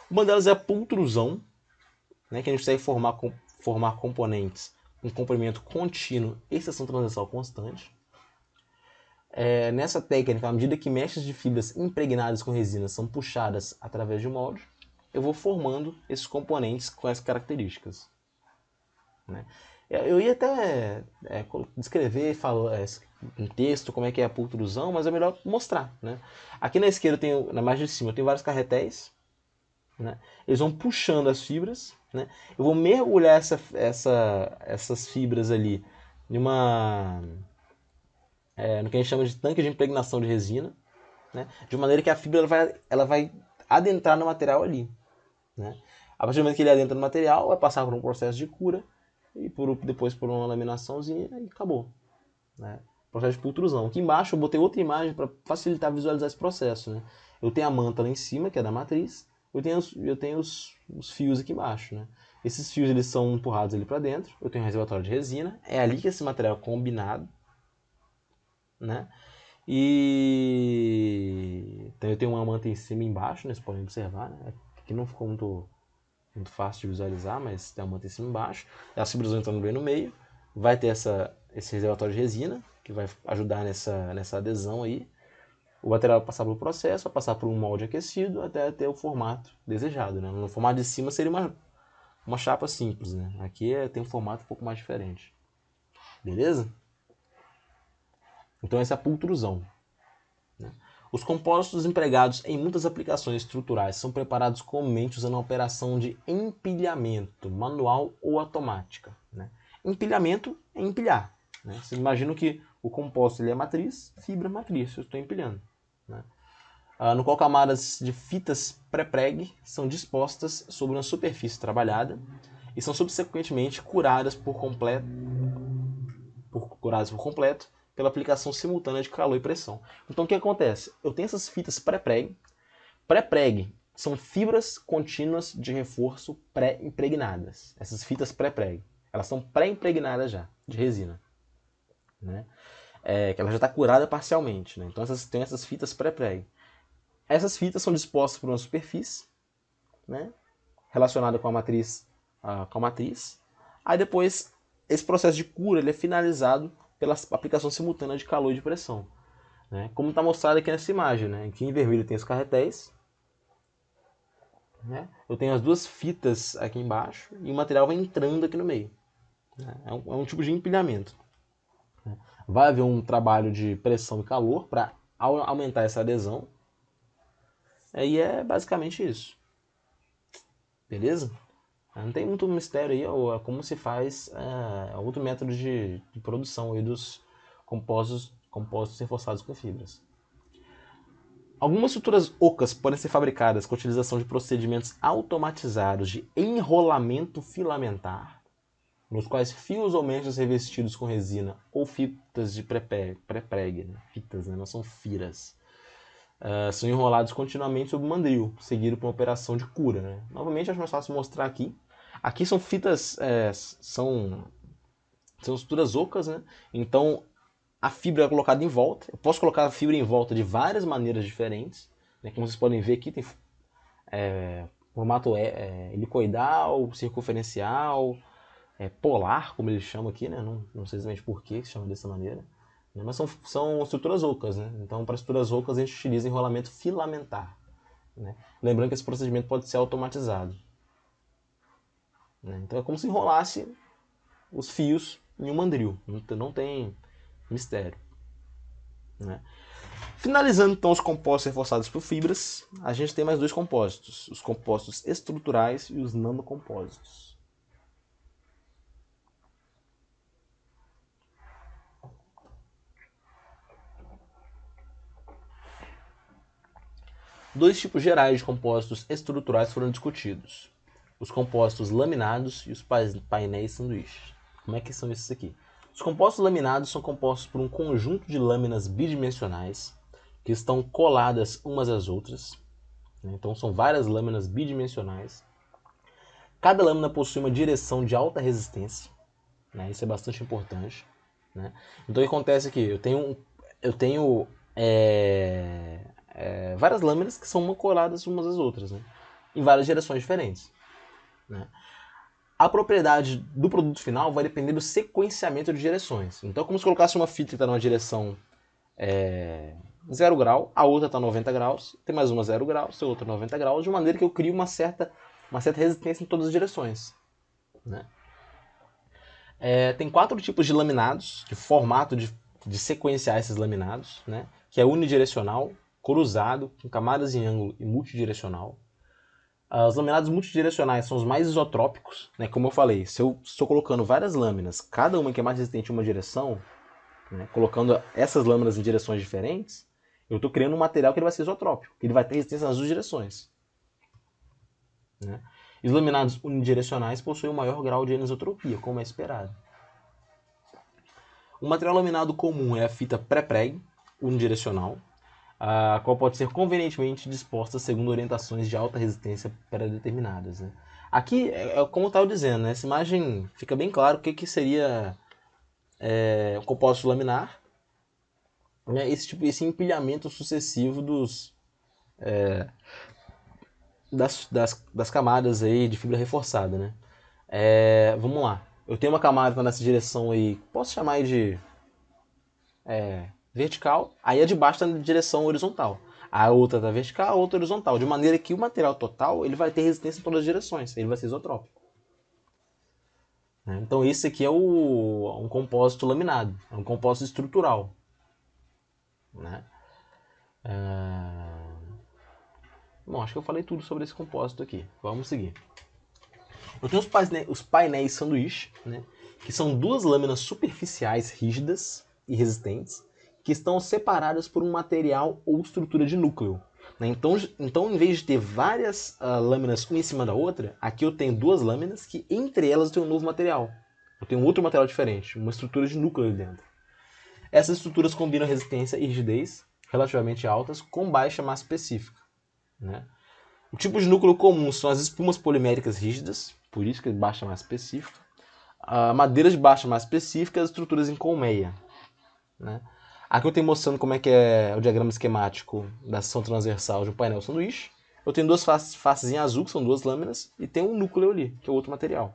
Uma delas é a pultrusão, né, que a gente consegue formar componentes com comprimento contínuo e seção transversal constante. Nessa técnica, à medida que mechas de fibras impregnadas com resina são puxadas através de um molde, eu vou formando esses componentes com essas características. Né? Eu ia até descrever em texto como é que é a pultrusão, mas é melhor mostrar. Né? Aqui na esquerda, na margem de cima, eu tenho vários carretéis. Né? Eles vão puxando as fibras. Né? Eu vou mergulhar essas fibras ali no que a gente chama de tanque de impregnação de resina. Né? De maneira que a fibra ela vai adentrar no material ali. Né? A partir do momento que ele adentra no material, vai passar por um processo de cura e depois por uma laminaçãozinha e acabou. Né? Processo de pultrusão. Aqui embaixo eu botei outra imagem para facilitar visualizar esse processo. Né? Eu tenho a manta lá em cima, que é da matriz, eu tenho os fios aqui embaixo. Né? Esses fios eles são empurrados ali para dentro, eu tenho um reservatório de resina, é ali que esse material é combinado. Né? E então eu tenho uma manta em cima e embaixo, né? Vocês podem observar. Né? Aqui não ficou muito muito fácil de visualizar, mas tem uma manta em cima e embaixo. As fibras vão entrando bem no meio, vai ter esse reservatório de resina, que vai ajudar nessa adesão aí. O material vai passar pelo processo, vai passar por um molde aquecido até ter o formato desejado, né? No formato de cima seria uma chapa simples, né? Aqui tem um formato um pouco mais diferente. Beleza? Então essa é a pultrusão. Né? Os compostos empregados em muitas aplicações estruturais são preparados comumente usando a operação de empilhamento manual ou automática. Né? Empilhamento é empilhar. Né? Vocês imaginam que o composto ele é matriz, fibra matriz, eu estou empilhando. Né? No qual camadas de fitas pré-preg são dispostas sobre uma superfície trabalhada e são subsequentemente curadas por completo pela aplicação simultânea de calor e pressão. Então o que acontece? Eu tenho essas fitas pré-preg. Pré-preg são fibras contínuas de reforço pré-impregnadas. Essas fitas pré-preg. Elas são pré-impregnadas já, de resina. Né? Que ela já está curada parcialmente. Né? Então tem essas fitas pré-preg. Essas fitas são dispostas por uma superfície, né? Relacionada com a matriz. Aí depois, esse processo de cura ele é finalizado pela aplicação simultânea de calor e de pressão. Né? Como está mostrado aqui nessa imagem. Né? Aqui em vermelho tem os carretéis. Né? Eu tenho as duas fitas aqui embaixo e o material vai entrando aqui no meio. Né? É um tipo de empilhamento. Né? Vai haver um trabalho de pressão e calor para aumentar essa adesão. E é basicamente isso. Beleza? Não tem muito mistério aí, é como se faz outro método de produção aí dos compostos reforçados com fibras. Algumas estruturas ocas podem ser fabricadas com a utilização de procedimentos automatizados de enrolamento filamentar, nos quais fios ou mechas revestidos com resina ou fitas de pré-preg, né? Fitas, né? Não são firas. São enrolados continuamente sob o mandril, seguido por uma operação de cura. Né? Novamente, acho mais fácil mostrar aqui. Aqui são fitas, são estruturas ocas, né? Então a fibra é colocada em volta. Eu posso colocar a fibra em volta de várias maneiras diferentes. Né? Como vocês podem ver aqui, tem formato helicoidal, circunferencial, polar, como eles chamam aqui. Né? Não sei exatamente por que se chama dessa maneira. Mas são estruturas ocas. Né? Então, para estruturas ocas, a gente utiliza enrolamento filamentar. Né? Lembrando que esse procedimento pode ser automatizado. Né? Então, é como se enrolasse os fios em um mandril. Não tem mistério. Né? Finalizando, então, os compostos reforçados por fibras, a gente tem mais dois compósitos. Os compostos estruturais e os nanocompósitos. Dois tipos gerais de compósitos estruturais foram discutidos. Os compostos laminados e os painéis sanduíche. Como é que são esses aqui? Os compostos laminados são compostos por um conjunto de lâminas bidimensionais que estão coladas umas às outras. Então são várias lâminas bidimensionais. Cada lâmina possui uma direção de alta resistência. Né? Isso é bastante importante. Né? Então o que acontece aqui? Eu tenho várias lâminas que são coladas umas às outras, né? Em várias direções diferentes. Né? A propriedade do produto final vai depender do sequenciamento de direções. Então, como se colocasse uma fita que está numa direção 0 grau, a outra está 90 graus, tem mais uma 0 graus, a outra 90 graus, de maneira que eu crio uma certa resistência em todas as direções. Né? Tem 4 tipos de laminados, de formato de sequenciar esses laminados, né? Que é unidirecional, cruzado, com camadas em ângulo e multidirecional. Os laminados multidirecionais são os mais isotrópicos, né? Como eu falei, se eu estou colocando várias lâminas, cada uma que é mais resistente em uma direção, né? Colocando essas lâminas em direções diferentes, eu estou criando um material que ele vai ser isotrópico, que ele vai ter resistência nas duas direções. Né? E os laminados unidirecionais possuem um maior grau de anisotropia, como é esperado. O material laminado comum é a fita pré-preg, unidirecional, a qual pode ser convenientemente disposta segundo orientações de alta resistência pré-determinadas. Né? Aqui, como eu estava dizendo, nessa imagem fica bem claro o que seria um compósito laminar, né? Esse empilhamento sucessivo das camadas aí de fibra reforçada, né? Vamos lá. Eu tenho uma camada nessa direção aí, posso chamar aí de vertical, aí a de baixo está na direção horizontal. A outra está vertical, a outra horizontal, de maneira que o material total ele vai ter resistência em todas as direções, ele vai ser isotrópico. Então esse aqui é um compósito laminado, é um compósito estrutural. Né? Bom, acho que eu falei tudo sobre esse compósito aqui. Vamos seguir. Eu tenho os painéis sanduíche, né? Que são duas lâminas superficiais rígidas e resistentes que estão separadas por um material ou estrutura de núcleo. Né? Então, em vez de ter várias lâminas uma em cima da outra, aqui eu tenho duas lâminas que entre elas eu tenho um novo material. Eu tenho outro material diferente, uma estrutura de núcleo ali dentro. Essas estruturas combinam resistência e rigidez relativamente altas com baixa massa específica. Né? O tipo de núcleo comum são as espumas poliméricas rígidas, por isso que é baixa massa específica. Madeiras de baixa massa específica, as estruturas em colmeia. Né? Aqui eu tenho mostrando como é que é o diagrama esquemático da seção transversal de um painel sanduíche. Eu tenho duas faces em azul, que são duas lâminas, e tem um núcleo ali, que é outro material.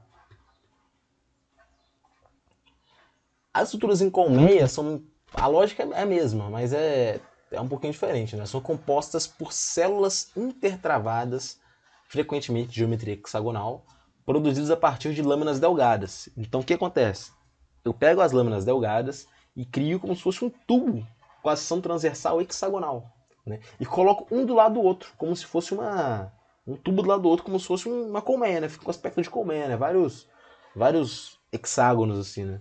As estruturas em colmeia são... A lógica é a mesma, mas é um pouquinho diferente. Né? São compostas por células intertravadas, frequentemente de geometria hexagonal, produzidas a partir de lâminas delgadas. Então o que acontece? Eu pego as lâminas delgadas e crio como se fosse um tubo com a seção transversal hexagonal. Né? E coloco um do lado do outro, como se fosse um tubo do lado do outro, como se fosse uma colmeia, né? Fica com aspecto de colmeia, né? Vários hexágonos assim, né?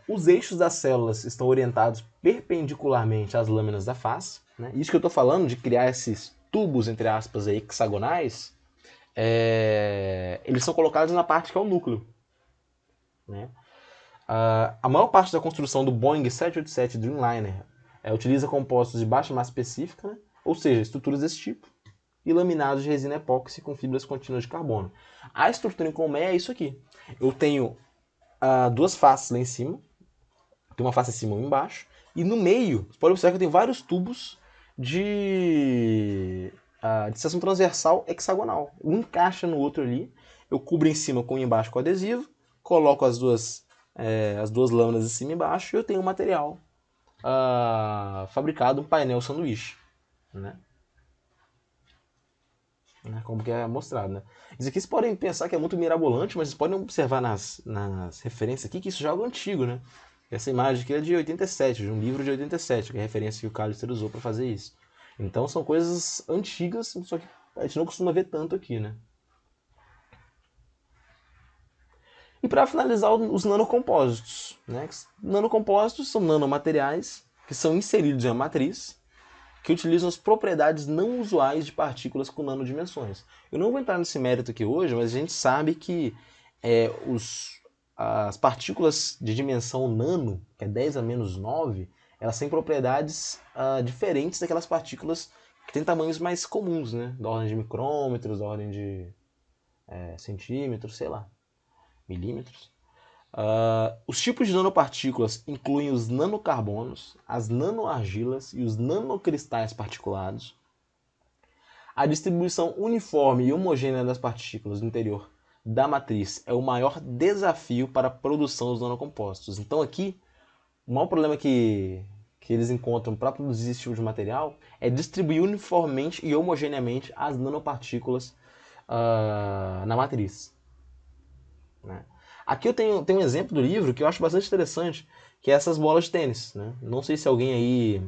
Os eixos das células estão orientados perpendicularmente às lâminas da face. Né? Isso que eu estou falando de criar esses tubos, entre aspas, aí, hexagonais, eles são colocados na parte que é o núcleo. Né? A maior parte da construção do Boeing 787 Dreamliner utiliza compostos de baixa massa específica, né? Ou seja, estruturas desse tipo, e laminados de resina epóxi com fibras contínuas de carbono. A estrutura em colmeia é isso aqui. Eu tenho duas faces lá em cima, tem uma face em cima e uma embaixo, e no meio, você pode observar que tem vários tubos de seção transversal hexagonal. Um encaixa no outro ali, eu cubro em cima com embaixo com adesivo, coloco as duas lâminas em cima e embaixo e eu tenho um material fabricado, um painel sanduíche. Né? Como que é mostrado. Né? Isso aqui vocês podem pensar que é muito mirabolante, mas vocês podem observar nas referências aqui que isso já é algo antigo. Né? Essa imagem aqui é de 87, de um livro de 87, que é a referência que o Callister usou para fazer isso. Então são coisas antigas, só que a gente não costuma ver tanto aqui. Né? E para finalizar, os nanocompósitos. Né? Nanocompósitos são nanomateriais que são inseridos em uma matriz que utilizam as propriedades não usuais de partículas com nanodimensões. Eu não vou entrar nesse mérito aqui hoje, mas a gente sabe que as partículas de dimensão nano, que é 10 a menos 9, elas têm propriedades diferentes daquelas partículas que têm tamanhos mais comuns, né? Da ordem de micrômetros, da ordem de centímetros, sei lá, milímetros. Os tipos de nanopartículas incluem os nanocarbonos, as nanoargilas e os nanocristais particulados. A distribuição uniforme e homogênea das partículas no interior da matriz é o maior desafio para a produção dos nanocompostos. Então aqui, o maior problema que eles encontram para produzir esse tipo de material é distribuir uniformemente e homogeneamente as nanopartículas na matriz. Né? Aqui eu tenho um exemplo do livro que eu acho bastante interessante, que é essas bolas de tênis. Né? Não sei se alguém aí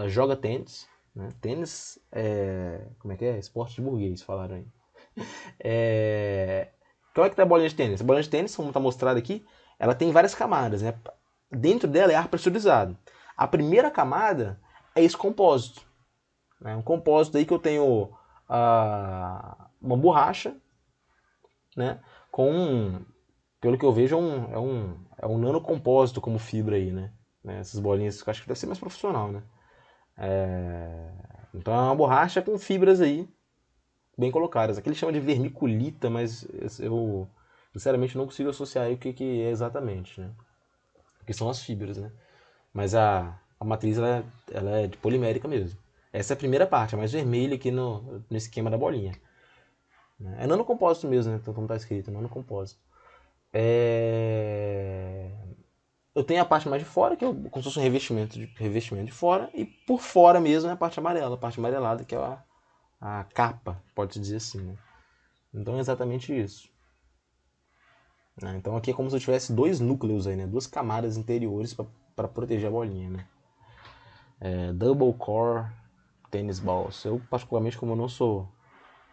joga tênis. Né? Tênis como é que é? Esporte de burguês, falaram aí. Como é que tá a bolinha de tênis? A bolinha de tênis, como está mostrado aqui, ela tem várias camadas. Né? Dentro dela é ar pressurizado. A primeira camada é esse compósito. Né? Um compósito aí que eu tenho uma borracha, né? Pelo que eu vejo, é um nanocompósito como fibra aí, né? Essas bolinhas, eu acho que deve ser mais profissional, né? Então é uma borracha com fibras aí, bem colocadas. Aqui eles chamam de vermiculita, mas eu, sinceramente, não consigo associar aí o que é exatamente, né? Que são as fibras, né? Mas a matriz, ela é de polimérica mesmo. Essa é a primeira parte, a mais vermelha aqui no esquema da bolinha. É nanocompósito mesmo, né? Como está escrito, nanocompósito. Eu tenho a parte mais de fora, que é como se fosse um revestimento de fora, e por fora mesmo é a parte amarela, a parte amarelada, que é a capa, pode-se dizer assim. Né? Então é exatamente isso. Então aqui é como se eu tivesse dois núcleos aí, né? Duas camadas interiores para proteger a bolinha, né? Double Core Tennis Balls. Eu, particularmente, como eu não sou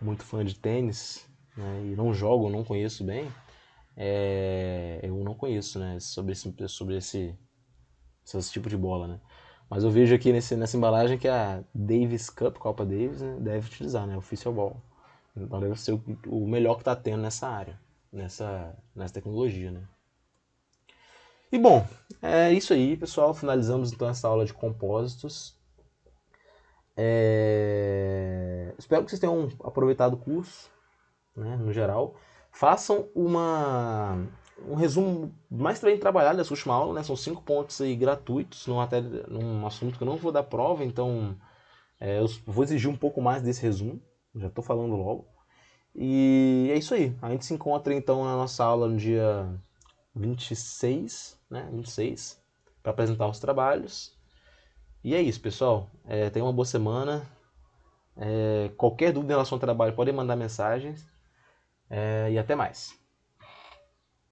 muito fã de tênis, né, e não jogo, não conheço bem, eu não conheço, né, sobre esse tipo de bola, né. Mas eu vejo aqui nessa embalagem que a Davis Cup, Copa Davis, né, deve utilizar, né, Official Ball. Então deve ser o melhor que está tendo nessa área, nessa tecnologia, né. E bom, é isso aí, pessoal. Finalizamos então essa aula de compósitos. Espero que vocês tenham aproveitado o curso, né, no geral. Façam um resumo mais bem trabalhado dessa última aula, né? São 5 pontos aí gratuitos num assunto que eu não vou dar prova, então eu vou exigir um pouco mais desse resumo, já estou falando logo. E é isso aí. A gente se encontra então na nossa aula no dia 26, né? 26, para apresentar os trabalhos. E é isso, pessoal. Tenha uma boa semana. Qualquer dúvida em relação ao trabalho, podem mandar mensagens. E até mais.